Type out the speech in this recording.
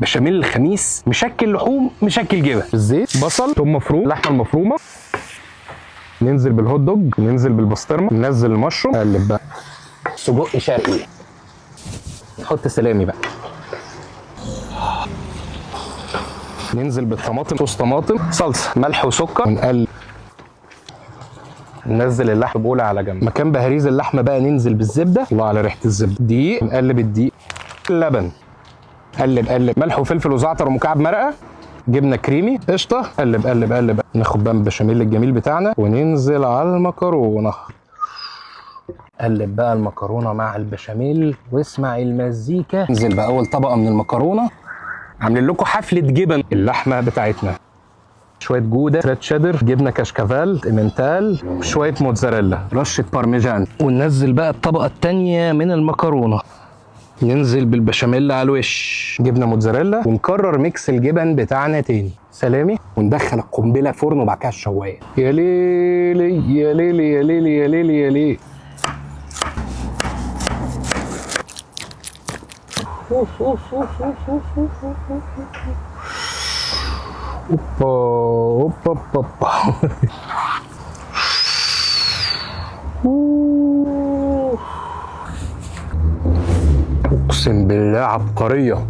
بشاميل الخميس مشكل لحوم مشكل جبن. الزيت، بصل، ثوم مفروم، اللحمه المفرومه، ننزل بالهوت دوج، ننزل بالبسطرمه، ننزل المشروم، نقلب بقى. سجق شرقي، نحط سلامي بقى، ننزل بالطماطم، صوص طماطم، صلصه، ملح وسكر، ونقلب. ننزل اللحمه بقولة على جنب. مكان بهريز اللحمه بقى ننزل بالزبده، الله على ريحه الزبده. دقيق، نقلب الدقيق، اللبن، قلب قلب، ملح وفلفل وزعتر ومكعب مرقه، جبنه كريمي، قشطه، قلب قلب قلب. ناخد بقى البشاميل الجميل بتاعنا وننزل على المكرونه. قلب بقى المكرونه مع البشاميل واسمع المزيكا. ننزل باول طبقه من المكرونه. عاملين لكم حفله جبن. اللحمه بتاعتنا، شويه جوده، شويه شيدر، جبنه كاشكافال، امنتال، شويه موتزاريلا، رشه بارميجان. وننزل بقى الطبقه الثانيه من المكرونه. ننزل بالبشاميل على الوش، جبنه موتزاريلا، ونكرر ميكس الجبن بتاعنا تاني. سلامي، وندخل القنبله فرن وبعد كده الشوايه. يا ليلي يا ليلي يا ليلي يا ليلي يا ليلي. اوبا اوبا اوبا. اقسم بالله عبقريه.